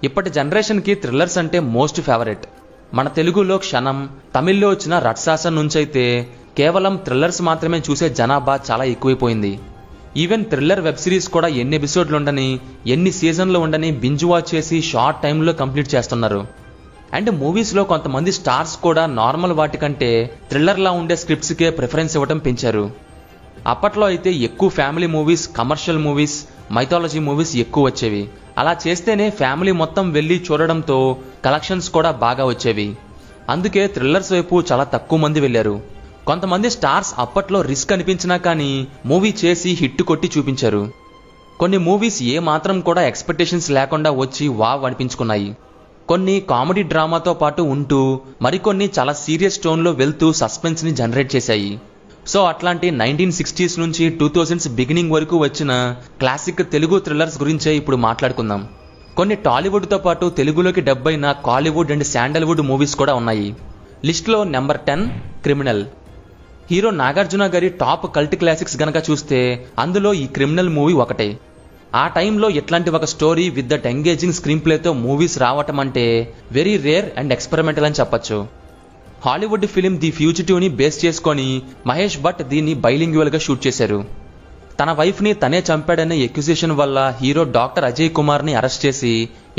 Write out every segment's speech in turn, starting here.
ఇప్పటి జనరేషన్కి థ్రిల్లర్స్ అంటే మోస్ట్ ఫేవరెట్. మన తెలుగులో క్షణం, తమిళ్లో వచ్చిన రట్సాసన్ నుంచైతే కేవలం థ్రిల్లర్స్ మాత్రమే చూసే జనాభా చాలా ఎక్కువైపోయింది. ఈవెన్ థ్రిల్లర్ వెబ్ సిరీస్ కూడా ఎన్ని ఎపిసోడ్లు ఉండని, ఎన్ని సీజన్లు ఉండని బింజ్ వాచ్ చేసి షార్ట్ టైంలో కంప్లీట్ చేస్తున్నారు. అండ్ మూవీస్లో కొంతమంది స్టార్స్ కూడా నార్మల్ వాటికంటే థ్రిల్లర్లా ఉండే స్క్రిప్ట్స్కే ప్రిఫరెన్స్ ఇవ్వడం పెంచారు. అప్పట్లో అయితే ఎక్కువ family movies, commercial movies, mythology movies ఎక్కువ వచ్చేవి. అలా చేస్తేనే ఫ్యామిలీ మొత్తం వెళ్ళి చూడడంతో కలెక్షన్స్ కూడా బాగా వచ్చేవి. అందుకే థ్రిల్లర్స్ వైపు చాలా తక్కువ మంది వెళ్ళారు. కొంతమంది స్టార్స్ అప్పట్లో రిస్క్ అనిపించినా కానీ మూవీ చేసి హిట్ కొట్టి చూపించారు. కొన్ని మూవీస్ ఏ మాత్రం కూడా ఎక్స్పెక్టేషన్స్ లేకుండా వచ్చి వావ్ అనిపించుకున్నాయి. కొన్ని కామెడీ డ్రామాతో పాటు ఉంటూ మరికొన్ని చాలా సీరియస్ టోన్లో వెళ్తూ సస్పెన్స్ని జనరేట్ చేశాయి. సో అట్లాంటి 1960s నుంచి 2000s బిగినింగ్ వరకు వచ్చిన క్లాసిక్ తెలుగు థ్రిల్లర్స్ గురించే ఇప్పుడు మాట్లాడుకుందాం. కొన్ని టాలీవుడ్తో పాటు తెలుగులోకి డబ్ అయిన కాలీవుడ్ అండ్ శాండల్వుడ్ మూవీస్ కూడా ఉన్నాయి. లిస్ట్లో నెంబర్ 10 క్రిమినల్. హీరో నాగార్జున గారి టాప్ కల్ట్ క్లాసిక్స్ గనక చూస్తే అందులో ఈ క్రిమినల్ మూవీ ఒకటే. ఆ టైంలో ఇట్లాంటి ఒక story with that engaging screen ప్లేతో మూవీస్ రావటం అంటే వెరీ రేర్ అండ్ ఎక్స్పెరిమెంటల్ అని చెప్పొచ్చు. హాలీవుడ్ ఫిలిం ది ఫ్యూజిటివ్ని బేస్ చేసుకొని మహేష్ భట్ దీన్ని బైలింగ్యువల్గా షూట్ చేశారు. తన వైఫ్ని తనే చంపాడనే ఎక్యుజేషన్ వల్ల హీరో డాక్టర్ అజయ్ కుమార్ని అరెస్ట్ చేసి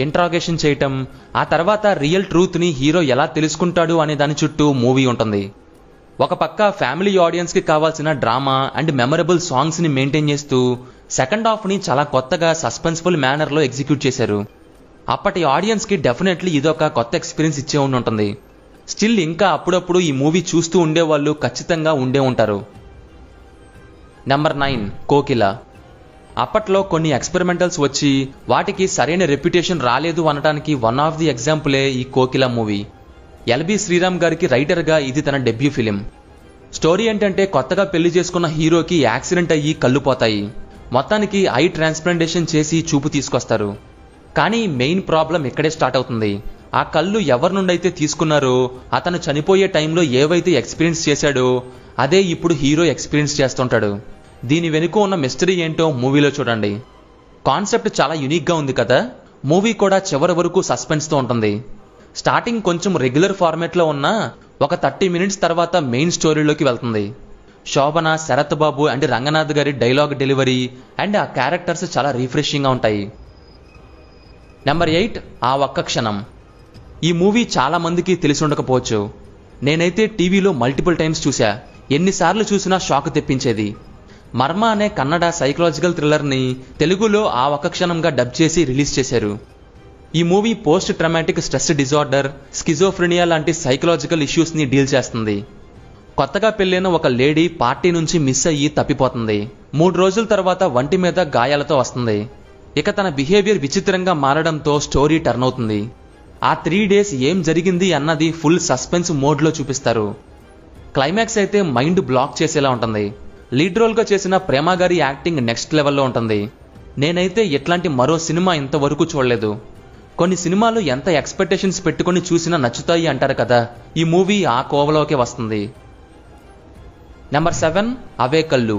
ఇంట్రాగేషన్ చేయటం, ఆ తర్వాత రియల్ ట్రూత్ని హీరో ఎలా తెలుసుకుంటాడు అనే దాని చుట్టూ మూవీ ఉంటుంది. ఒక పక్క ఫ్యామిలీ ఆడియన్స్కి కావాల్సిన డ్రామా అండ్ మెమరబుల్ సాంగ్స్ని మెయింటైన్ చేస్తూ సెకండ్ హాఫ్ని చాలా కొత్తగా సస్పెన్స్ఫుల్ మేనర్లో ఎగ్జిక్యూట్ చేశారు. అప్పటి ఆడియన్స్కి డెఫినెట్లీ ఇదొక కొత్త ఎక్స్పీరియన్స్ ఇచ్చే ఉంటుంది. స్టిల్ ఇంకా అప్పుడప్పుడు ఈ మూవీ చూస్తూ ఉండేవాళ్ళు ఖచ్చితంగా ఉండే ఉంటారు. నెంబర్ 9 కోకిల. అప్పట్లో కొన్ని ఎక్స్పెరిమెంటల్స్ వచ్చి వాటికి సరైన రెప్యుటేషన్ రాలేదు అనడానికి వన్ ఆఫ్ ది ఎగ్జాంపులే ఈ కోకిల మూవీ. ఎల్బి శ్రీరామ్ గారికి రైటర్గా ఇది తన డెబ్యూ ఫిలిం. స్టోరీ ఏంటంటే కొత్తగా పెళ్లి చేసుకున్న హీరోకి యాక్సిడెంట్ అయ్యి కళ్ళు పోతాయి. మొత్తానికి ఐ ట్రాన్స్ప్లాంటేషన్ చేసి చూపు తీసుకొస్తారు. కానీ మెయిన్ ప్రాబ్లం ఇక్కడే స్టార్ట్ అవుతుంది. ఆ కళ్ళు ఎవరి నుండైతే తీసుకున్నారో అతను చనిపోయే టైంలో ఏవైతే ఎక్స్పీరియన్స్ చేశాడో అదే ఇప్పుడు హీరో ఎక్స్పీరియన్స్ చేస్తుంటాడు. దీని వెనుక ఉన్న మిస్టరీ ఏంటో మూవీలో చూడండి. కాన్సెప్ట్ చాలా యూనిక్గా ఉంది కదా. మూవీ కూడా చివరి వరకు సస్పెన్స్తో ఉంటుంది. స్టార్టింగ్ కొంచెం రెగ్యులర్ ఫార్మేట్లో ఉన్న ఒక 30 మినిట్స్ తర్వాత మెయిన్ స్టోరీలోకి వెళ్తుంది. శోభన, శరత్ బాబు అండ్ రంగనాథ్ గారి డైలాగ్ డెలివరీ అండ్ ఆ క్యారెక్టర్స్ చాలా రిఫ్రెషింగ్గా ఉంటాయి. నెంబర్ 8 ఆ ఒక్క క్షణం. ఈ మూవీ చాలా మందికి తెలిసి ఉండకపోవచ్చు. నేనైతే టీవీలో మల్టిపుల్ టైమ్స్ చూసా. ఎన్నిసార్లు చూసినా షాక్ తెప్పించేది. మర్మ అనే కన్నడ సైకలాజికల్ థ్రిల్లర్ని తెలుగులో ఆ ఒక్క క్షణంగా డబ్ చేసి రిలీజ్ చేశారు. ఈ movie post traumatic stress disorder, schizophrenia లాంటి సైకలాజికల్ ఇష్యూస్ని డీల్ చేస్తుంది. కొత్తగా పెళ్ళైన ఒక లేడీ పార్టీ నుంచి మిస్ అయ్యి తప్పిపోతుంది. 3 రోజుల తర్వాత వంటి మీద గాయాలతో వస్తుంది. ఇక తన బిహేవియర్ విచిత్రంగా మారడంతో స్టోరీ టర్న్ అవుతుంది. ఆ 3 days ఏం జరిగింది అన్నది ఫుల్ సస్పెన్స్ మోడ్లో చూపిస్తారు. క్లైమాక్స్ అయితే మైండ్ బ్లాక్ చేసేలా ఉంటుంది. లీడ్ రోల్గా చేసిన ప్రేమ గారి యాక్టింగ్ నెక్స్ట్ లెవెల్లో ఉంటుంది. నేనైతే ఇట్లాంటి మరో సినిమా ఇంతవరకు చూడలేదు. కొన్ని సినిమాలు ఎంత ఎక్స్పెక్టేషన్స్ పెట్టుకుని చూసినా నచ్చుతాయి అంటారు కదా, ఈ మూవీ ఆ కోవలోకే వస్తుంది. నెంబర్ 7 అవే కళ్ళు.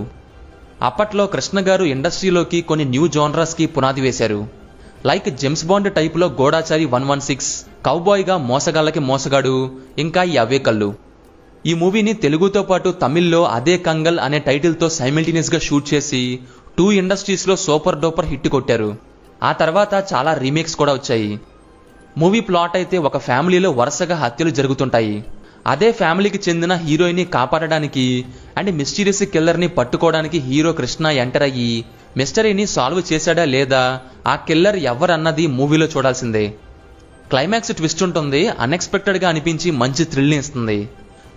అప్పట్లో కృష్ణ గారు ఇండస్ట్రీలోకి కొన్ని న్యూ జోనర్స్కి పునాది వేశారు. లైక్ జేమ్స్ బాండ్ టైపులో గోడాచారి 116, కౌబాయ్గా మోసగాళ్ళకి మోసగాడు, ఇంకా ఈ అవే కళ్ళు. ఈ మూవీని తెలుగుతో పాటు తమిళ్లో అదే కంగల్ అనే టైటిల్తో సైమిల్టేనియస్గా షూట్ చేసి 2 ఇండస్ట్రీస్లో సూపర్ డూపర్ హిట్ కొట్టారు. ఆ తర్వాత చాలా రీమేక్స్ కూడా వచ్చాయి. మూవీ ప్లాట్ అయితే ఒక ఫ్యామిలీలో వరుసగా హత్యలు జరుగుతుంటాయి. అదే ఫ్యామిలీకి చెందిన హీరోయిన్ని కాపాడడానికి అండ్ మిస్టీరియస్ కిల్లర్ని పట్టుకోవడానికి హీరో కృష్ణ ఎంటర్ అయ్యి మిస్టరీని సాల్వ్ చేశాడా లేదా, ఆ కిల్లర్ ఎవరన్నది మూవీలో చూడాల్సిందే. క్లైమాక్స్ ట్విస్ట్ ఉంటుంది. అన్ఎక్స్పెక్టెడ్గా అనిపించి మంచి థ్రిల్ని ఇస్తుంది.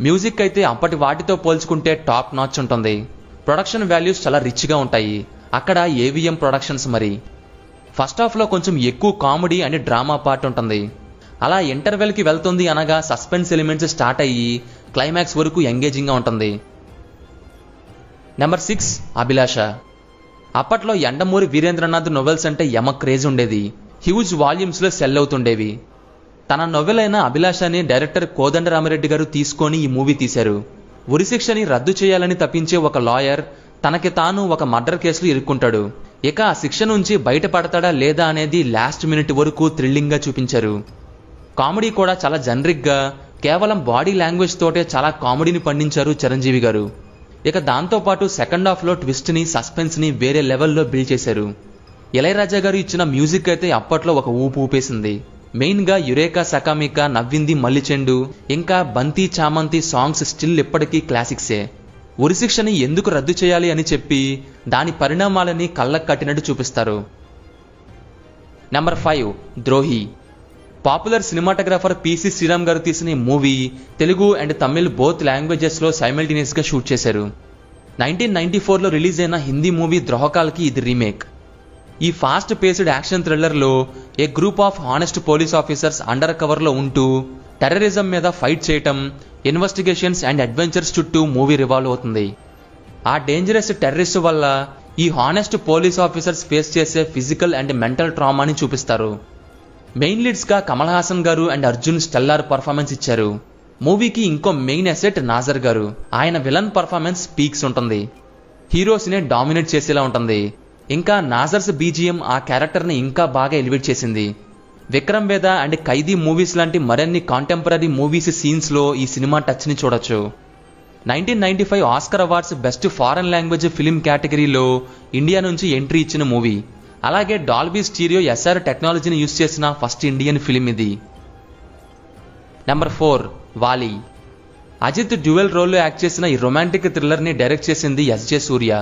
మ్యూజిక్ అయితే అప్పటి వాటితో పోల్చుకుంటే టాప్ నాచ్ ఉంటుంది. ప్రొడక్షన్ వాల్యూస్ చాలా రిచ్గా ఉంటాయి. అక్కడ ఏవిఎం ప్రొడక్షన్స్. మరి ఫస్ట్ హాఫ్లో కొంచెం ఎక్కువ కామెడీ అండ్ డ్రామా పార్ట్ ఉంటుంది. అలా ఇంటర్వెల్కి వెళ్తుంది అనగా సస్పెన్స్ ఎలిమెంట్స్ స్టార్ట్ అయ్యి క్లైమాక్స్ వరకు ఎంగేజింగ్గా ఉంటుంది. నెంబర్ 6 అభిలాష. అప్పట్లో యండమూరి వీరేంద్రనాథ్ నొవెల్స్ అంటే యమ క్రేజ్ ఉండేది. హ్యూజ్ వాల్యూమ్స్లో సెల్ అవుతుండేవి. తన నొవెల్ అయిన అభిలాషని డైరెక్టర్ కోదండరామిరెడ్డి గారు తీసుకొని ఈ మూవీ తీశారు. ఉరిశిక్షని రద్దు చేయాలని తప్పించే ఒక లాయర్ తనకి తాను ఒక మర్డర్ కేసులో ఇరుక్కుంటాడు. ఇక ఆ శిక్ష నుంచి బయటపడతాడా లేదా అనేది లాస్ట్ మినిట్ వరకు థ్రిల్లింగ్గా చూపించారు. కామెడీ కూడా చాలా జనరిక్గా కేవలం బాడీ లాంగ్వేజ్ తోటే చాలా కామెడీని పండించారు చిరంజీవి గారు. ఇక దాంతోపాటు సెకండ్ హాఫ్లో ట్విస్ట్ని సస్పెన్స్ని వేరే లెవెల్లో బిల్డ్ చేశారు. ఇళయరాజా గారు ఇచ్చిన మ్యూజిక్ అయితే అప్పట్లో ఒక ఊపు ఊపేసింది. మెయిన్గా యురేకా సకామికా, నవ్వింది మల్లిచెండు, ఇంకా బంతి చామంతి సాంగ్స్ స్టిల్ ఇప్పటికీ క్లాసిక్సే. ఉరిశిక్షని ఎందుకు రద్దు చేయాలి అని చెప్పి దాని పరిణామాలని కళ్ళకు కట్టినట్టు చూపిస్తారు. నెంబర్ 5 ద్రోహి. పాపులర్ సినిమాటోగ్రాఫర్ పిసి శ్రీరామ్ గారు తీసిన ఈ movie Telugu and Tamil both లాంగ్వేజెస్లో సైమల్టేనియస్గా షూట్ చేశారు. 1994లో రిలీజ్ అయిన హిందీ మూవీ ద్రోహకాల్కి ఇది రీమేక్. ఈ ఫాస్ట్ పేస్డ్ యాక్షన్ థ్రిల్లర్లో a group of honest police officers under కవర్లో ఉంటూ టెర్రరిజం మీద ఫైట్ చేయటం, ఇన్వెస్టిగేషన్స్ అండ్ అడ్వెంచర్స్ చుట్టూ మూవీ రివాల్వ్ అవుతుంది. ఆ డేంజరస్ టెర్రరిస్ట్ వల్ల ఈ హానెస్ట్ పోలీస్ ఆఫీసర్స్ ఫేస్ చేసే ఫిజికల్ అండ్ మెంటల్ ట్రామాని చూపిస్తారు. మెయిన్ లీడ్స్గా కమల్ హాసన్ గారు అండ్ అర్జున్ స్టెల్లార్ పర్ఫార్మెన్స్ ఇచ్చారు. మూవీకి ఇంకో మెయిన్ అసెట్ నాజర్ గారు. ఆయన విలన్ పర్ఫార్మెన్స్ పీక్స్ ఉంటుంది. హీరోస్నే డామినేట్ చేసేలా ఉంటుంది. ఇంకా నాజర్స్ బీజిఎం ఆ క్యారెక్టర్ని ఇంకా బాగా ఎలివేట్ చేసింది. విక్రమ్ వేద అండ్ ఖైదీ మూవీస్ లాంటి మరిన్ని కాంటెంపరీ మూవీస్ సీన్స్లో ఈ సినిమా టచ్ని చూడొచ్చు. 1995 Oscar awards best foreign language film కేటగిరీలో ఇండియా నుంచి ఎంట్రీ ఇచ్చిన మూవీ. అలాగే డాల్బీ స్టీరియో ఎస్ఆర్ టెక్నాలజీని యూజ్ చేసిన ఫస్ట్ ఇండియన్ ఫిలిం ఇది. నెంబర్ 4 వాలి. అజిత్ డ్యూయల్ రోల్లో యాక్ట్ చేసిన ఈ రొమాంటిక్ థ్రిల్లర్ని డైరెక్ట్ చేసింది ఎస్జే సూర్య.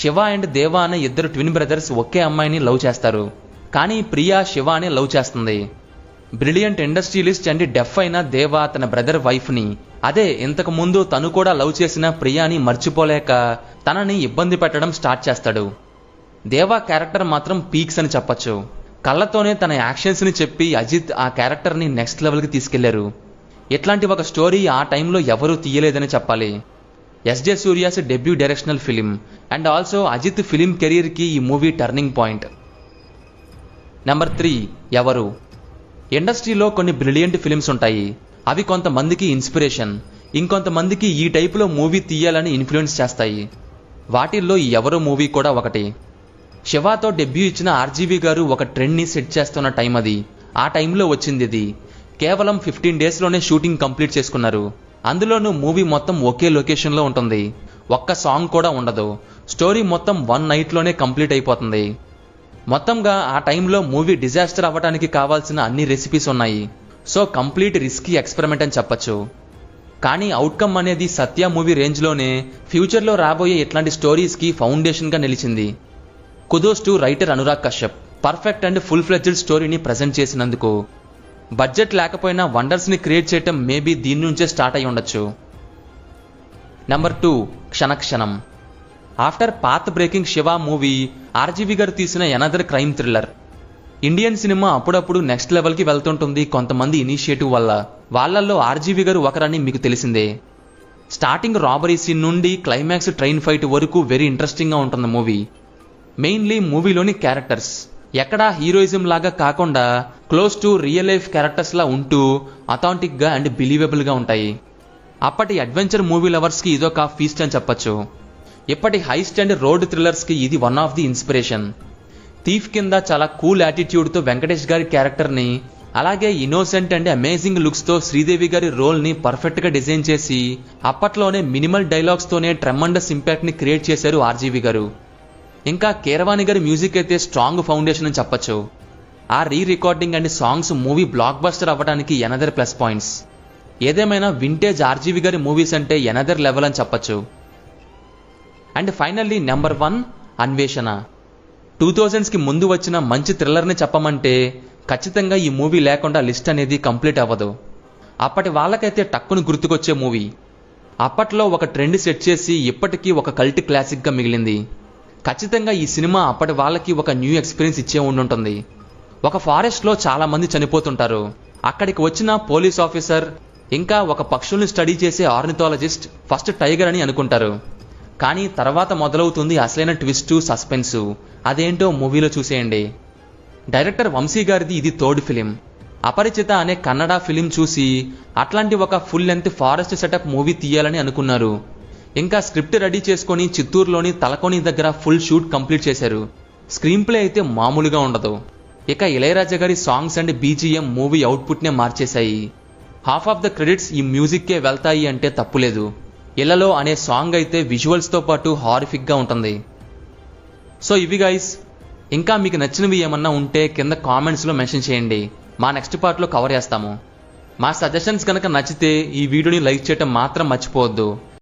శివ అండ్ దేవ అనే ఇద్దరు ట్విన్ బ్రదర్స్ ఒకే అమ్మాయిని లవ్ చేస్తారు. కానీ ప్రియా శివ అనే లవ్ చేస్తుంది. బ్రిలియంట్ ఇండస్ట్రియలిస్ట్ అండ్ డెఫ్ అయిన దేవ తన బ్రదర్ వైఫ్ని, అదే ఇంతకు ముందు తను కూడా లవ్ చేసిన ప్రియాని మర్చిపోలేక తనని ఇబ్బంది పెట్టడం స్టార్ట్ చేస్తాడు. దేవా క్యారెక్టర్ మాత్రం పీక్స్ అని చెప్పచ్చు. కళ్ళతోనే తన యాక్షన్స్ని చెప్పి అజిత్ ఆ క్యారెక్టర్ని నెక్స్ట్ లెవెల్కి తీసుకెళ్లారు. ఇట్లాంటి ఒక స్టోరీ ఆ టైంలో ఎవరూ తీయలేదని చెప్పాలి. ఎస్జే సూర్యాస్ debut directional film and also Ajith film కెరీర్కి ఈ మూవీ టర్నింగ్ పాయింట్. నెంబర్ 3 ఎవరు. ఇండస్ట్రీలో కొన్ని బ్రిలియంట్ ఫిలిమ్స్ ఉంటాయి. అవి కొంతమందికి ఇన్స్పిరేషన్, ఇంకొంతమందికి ఈ టైపులో మూవీ తీయాలని ఇన్ఫ్లుయెన్స్ చేస్తాయి. వాటిల్లో ఈ ఎవరు మూవీ కూడా ఒకటి. శివాతో డెబ్యూ ఇచ్చిన ఆర్జీవి గారు ఒక ట్రెండ్ని సెట్ చేస్తున్న టైం అది. ఆ టైంలో వచ్చింది ఇది. కేవలం 15 డేస్లోనే షూటింగ్ కంప్లీట్ చేసుకున్నారు. అందులోనూ మూవీ మొత్తం ఒకే లొకేషన్లో ఉంటుంది. ఒక్క సాంగ్ కూడా ఉండదు. స్టోరీ మొత్తం 1 నైట్లోనే కంప్లీట్ అయిపోతుంది. మొత్తంగా ఆ టైంలో మూవీ డిజాస్టర్ అవ్వడానికి కావాల్సిన అన్ని రెసిపీస్ ఉన్నాయి. సో కంప్లీట్ రిస్కీ ఎక్స్పెరిమెంట్ అని చెప్పచ్చు. కానీ అవుట్కమ్ అనేది సత్య మూవీ రేంజ్లోనే ఫ్యూచర్లో రాబోయే ఇట్లాంటి స్టోరీస్కి ఫౌండేషన్గా నిలిచింది. కుదోస్ to writer Anurag Kashyap perfect and full fledged స్టోరీని ప్రజెంట్ చేసినందుకు. బడ్జెట్ లేకపోయినా వండర్స్ని క్రియేట్ చేయటం మేబీ దీని నుంచే స్టార్ట్ అయి ఉండొచ్చు. Number 2 Kshanakshanam. After path breaking Siva movie RGV గారు తీసిన another crime thriller. Indian cinema అప్పుడప్పుడు నెక్స్ట్ లెవెల్కి వెళ్తుంటుంది కొంతమంది ఇనిషియేటివ్ వల్ల. వాళ్లల్లో ఆర్జీవి గారు ఒకరని మీకు తెలిసిందే. స్టార్టింగ్ రాబరీ సీన్ నుండి క్లైమాక్స్ ట్రైన్ ఫైట్ వరకు వెరీ ఇంట్రెస్టింగ్గా ఉంటుంది మూవీ. మెయిన్లీ మూవీలోని క్యారెక్టర్స్ ఎక్కడా హీరోయిజం లాగా కాకుండా close to real life characters లా ఉంటూ అథాంటిక్గా అండ్ బిలీవబుల్గా ఉంటాయి. అప్పటి అడ్వెంచర్ మూవీ లవర్స్కి ఇదొక ఫీస్ట్ అని చెప్పచ్చు. ఇప్పటి హైస్ట్ అండ్ రోడ్ థ్రిల్లర్స్కి ఇది one of the inspiration. Thief కింద చాలా కూల్ యాటిట్యూడ్తో వెంకటేష్ గారి క్యారెక్టర్ని, అలాగే ఇన్నోసెంట్ అండ్ అమేజింగ్ లుక్స్తో శ్రీదేవి గారి రోల్ని పర్ఫెక్ట్గా డిజైన్ చేసి అప్పట్లోనే మినిమల్ డైలాగ్స్తోనే ట్రెమండస్ ఇంపాక్ట్ని క్రియేట్ చేశారు ఆర్జీవి గారు. ఇంకా కీరవాణి గారి మ్యూజిక్ అయితే స్ట్రాంగ్ ఫౌండేషన్ అని చెప్పచ్చు. ఆ recording and songs movie block buster అవ్వడానికి ఎనదర్ ప్లస్ పాయింట్స్. ఏదేమైనా వింటేజ్ ఆర్జీవి గారి మూవీస్ అంటే ఎనదర్ లెవెల్ అని చెప్పచ్చు. అండ్ ఫైనల్లీ నెంబర్ 1 అన్వేషణ. 2000స్కి ముందు వచ్చిన మంచి థ్రిల్లర్ని చెప్పమంటే ఖచ్చితంగా ఈ మూవీ లేకుండా లిస్ట్ అనేది కంప్లీట్ అవ్వదు. అప్పటి వాళ్ళకైతే టక్కును గుర్తుకొచ్చే మూవీ. అప్పట్లో ఒక ట్రెండ్ సెట్ చేసి ఇప్పటికీ ఒక కల్ట్ క్లాసిక్గా మిగిలింది. ఖచ్చితంగా ఈ సినిమా అప్పటి వాళ్ళకి ఒక న్యూ ఎక్స్పీరియన్స్ ఇచ్చే ఉండుంటుంది. ఒక ఫారెస్ట్లో చాలా మంది చనిపోతుంటారు. అక్కడికి వచ్చిన పోలీస్ ఆఫీసర్ ఇంకా ఒక పక్షుల్ని స్టడీ చేసే ఆర్నిథాలజిస్ట్ ఫస్ట్ టైగర్ అని అనుకుంటారు. కానీ తర్వాత మొదలవుతుంది అసలైన ట్విస్టు సస్పెన్సు. అదేంటో మూవీలో చూసేయండి. డైరెక్టర్ వంశీ గారిది ఇది 3rd ఫిలిం. అపరిచిత అనే కన్నడ ఫిలిం చూసి అట్లాంటి ఒక full length forest setup movie తీయాలని అనుకున్నారు. ఇంకా స్క్రిప్ట్ రెడీ చేసుకొని చిత్తూరులోని తలకోని దగ్గర ఫుల్ షూట్ కంప్లీట్ చేశారు. స్క్రీన్ ప్లే అయితే మామూలుగా ఉండదు. ఇక ఇళయరాజా గారి సాంగ్స్ అండ్ బీజిఎం మూవీ అవుట్పుట్నే మార్చేశాయి. హాఫ్ ఆఫ్ ద క్రెడిట్స్ ఈ మ్యూజిక్కే వెళ్తాయి అంటే తప్పులేదు. ఇళ్లలో అనే సాంగ్ అయితే విజువల్స్తో పాటు హారిఫిక్గా ఉంటుంది. సో ఇవి గైస్, ఇంకా మీకు నచ్చినవి ఏమన్నా ఉంటే కింద కామెంట్స్లో మెన్షన్ చేయండి. మా నెక్స్ట్ పార్ట్లో కవర్ చేస్తాము. మా సజెషన్స్ కనుక నచ్చితే ఈ వీడియోని లైక్ చేయటం మాత్రం మర్చిపోవద్దు.